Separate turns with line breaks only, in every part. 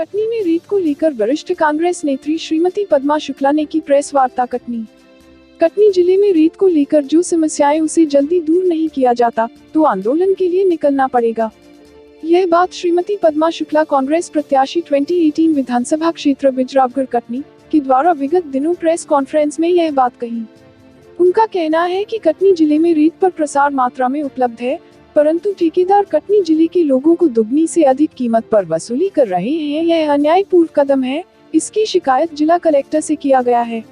कटनी में रेत को लेकर वरिष्ठ कांग्रेस नेत्री श्रीमती पद्मा शुक्ला ने की प्रेस वार्ता। कटनी जिले में रेत को लेकर जो समस्याएं उसे जल्दी दूर नहीं किया जाता तो आंदोलन के लिए निकलना पड़ेगा। यह बात श्रीमती पद्मा शुक्ला कांग्रेस प्रत्याशी 2018 विधानसभा क्षेत्र बिजरावगढ़ कटनी के द्वारा विगत दिनों प्रेस कॉन्फ्रेंस में यह बात कही। उनका कहना है कि कटनी जिले में रेत पर प्रसार मात्रा में उपलब्ध है, परंतु ठेकेदार कटनी जिले के लोगों को दुगनी से अधिक कीमत पर वसूली कर रहे हैं। यह अन्यायपूर्ण कदम है। इसकी शिकायत जिला कलेक्टर से किया गया है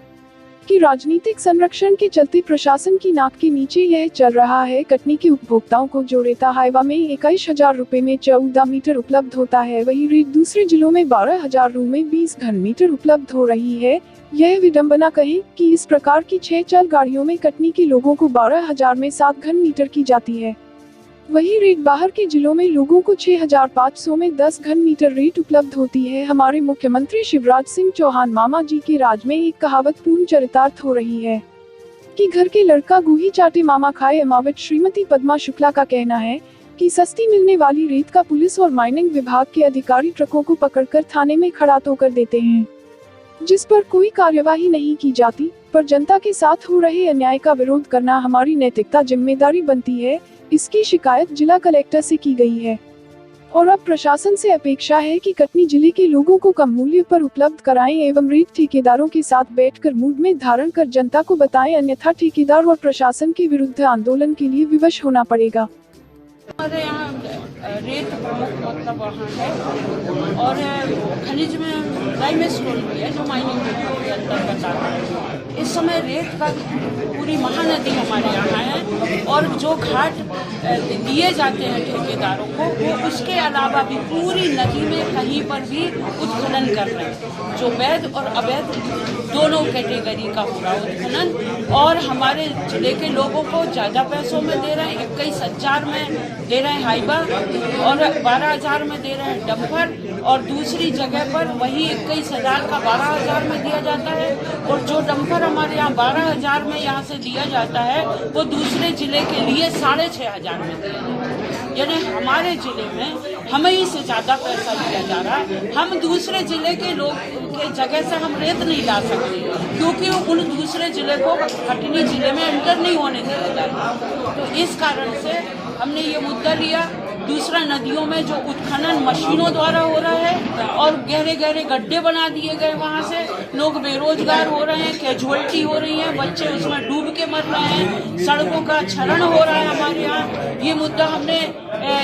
कि राजनीतिक संरक्षण के चलते प्रशासन की नाक के नीचे यह चल रहा है। कटनी के उपभोक्ताओं को जो रेता हाईवा में 21,000 रुपए में 14 मीटर उपलब्ध होता है, वही रेत दूसरे जिलों में 12,000 रू में 20 घन मीटर उपलब्ध हो रही है। यह विडंबना कहें कि इस प्रकार की 6 चल गाड़ियों में कटनी के लोगों को 12,000 में 7 घन मीटर की जाती है। वही रेट बाहर के जिलों में लोगों को 6,500 में 10 घन मीटर रेट उपलब्ध होती है। हमारे मुख्यमंत्री शिवराज सिंह चौहान मामा जी के राज में एक कहावत पूर्ण चरितार्थ हो रही है कि घर के लड़का गोही चाटे मामा खाए अमावट। श्रीमती पद्मा शुक्ला का कहना है कि सस्ती मिलने वाली रेत का पुलिस और माइनिंग विभाग के अधिकारी ट्रकों को पकड़कर थाने में खड़ा तो कर देते हैं, जिस पर कोई कार्यवाही नहीं की जाती। पर जनता के साथ हो रहे अन्याय का विरोध करना हमारी नैतिकता जिम्मेदारी बनती है। इसकी शिकायत जिला कलेक्टर से की गई है और अब प्रशासन से अपेक्षा है कि कटनी जिले के लोगों को कम मूल्य पर उपलब्ध कराएं एवं रेत ठेकेदारों के साथ बैठकर मूड में धारण कर जनता को बताएं, अन्यथा ठेकेदार और प्रशासन के विरुद्ध आंदोलन के लिए विवश होना पड़ेगा।
हमारे यहाँ रेत प्रमुख मतलब वहाँ है और खनिज में लाइमस्टोन भी है जो माइनिंग के अंतर्गत आता है। इस समय रेत का पूरी महानदी हमारे यहाँ है और जो घाट दिए जाते हैं ठेकेदारों को, वो उसके अलावा भी पूरी नदी में कहीं पर भी उत्खनन कर रहे हैं, जो वैध और अवैध दोनों कैटेगरी का हो रहा है उत्खनन। और हमारे जिले के लोगों को ज़्यादा पैसों में दे रहे हैं, 21,000 में दे रहे हैं हाईवा और 12,000 में दे रहे हैं डंपर, और दूसरी जगह पर वही 21,000 का 12,000 में दिया जाता है। और जो डंपर हमारे यहाँ 12,000 में यहाँ से दिया जाता है वो दूसरे जिले के लिए 6,500 में दिया जाता है। यानी हमारे जिले में हमें ही से ज़्यादा पैसा दिया जा रहा है। हम दूसरे जिले के लोग के जगह से हम रेत नहीं ला सकते क्योंकि उन दूसरे जिले को कटनी जिले में एंटर नहीं होने दिया जाता। तो इस कारण से हमने ये मुद्दा लिया। दूसरा, नदियों में जो उत्खनन मशीनों द्वारा हो रहा है और गहरे गहरे गड्ढे बना दिए गए, वहाँ से लोग बेरोजगार हो रहे हैं, कैजुअलिटी हो रही है, बच्चे उसमें डूब के मर रहे हैं, सड़कों का क्षरण हो रहा है हमारे यहाँ। ये मुद्दा हमने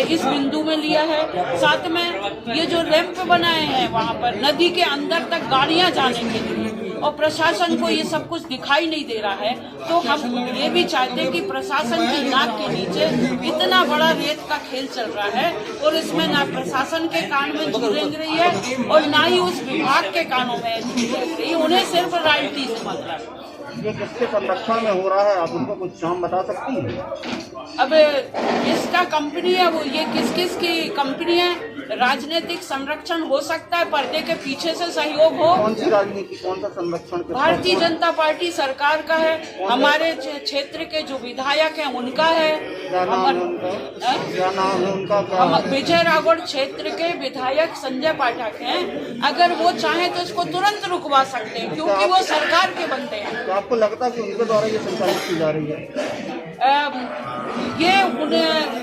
इस बिंदु में लिया है। साथ में ये जो रैंप बनाए हैं वहाँ पर नदी के अंदर तक गाड़ियाँ जाने के लिए, और प्रशासन को ये सब कुछ दिखाई नहीं दे रहा है, तो हम ये भी चाहते हैं कि प्रशासन की नाक के नीचे इतना बड़ा रेत का खेल चल रहा है और इसमें ना प्रशासन के कान में जू रेंग रही है और ना ही उस विभाग के कानों में जू रेंग रही है। उन्हें सिर्फ रॉयल्टी से मतलब।
ये किसके संरक्षण में हो रहा है, आप उनको कुछ नाम बता सकती हैं?
अब इसका कंपनी है वो, ये किस किस की कंपनी है? राजनीतिक संरक्षण हो सकता है, पर्दे के पीछे से सहयोग हो।
कौन सी राजनीति, कौन सा संरक्षण? भारतीय
जनता पार्टी सरकार का है, हमारे क्षेत्र के जो विधायक हैं उनका है।
क्या नाम है उनका?
बिजरावगढ़ क्षेत्र के विधायक संजय पाठक हैं। अगर वो चाहें तो इसको तुरंत रुकवा सकते हैं क्योंकि वो सरकार के बंदे हैं।
तो आपको लगता है कि उनके द्वारा ये संचालित की जा रही है?
ये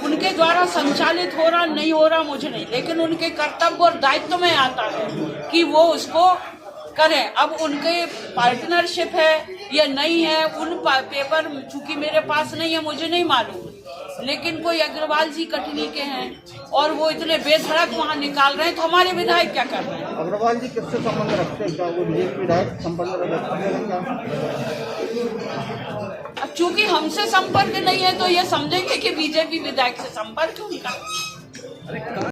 उनके द्वारा संचालित हो रहा नहीं हो रहा मुझे नहीं, लेकिन उनके कर्तव्य और दायित्व में आता है कि वो उसको करें। अब उनके पार्टनरशिप है या नहीं है, उन पेपर चूंकि मेरे पास नहीं है मुझे नहीं मालूम, लेकिन कोई अग्रवाल जी कटनी के हैं और वो इतने बेधड़क वहाँ निकाल रहे हैं, तो हमारे विधायक क्या कर रहे हैं?
अग्रवाल जी किससे संबंध रखते हैं? क्या वो बीजेपी विधायक संबंध रखते हैं?
अब चूंकि हमसे संपर्क नहीं है तो ये समझेंगे कि बीजेपी विधायक से संपर्क है उनका।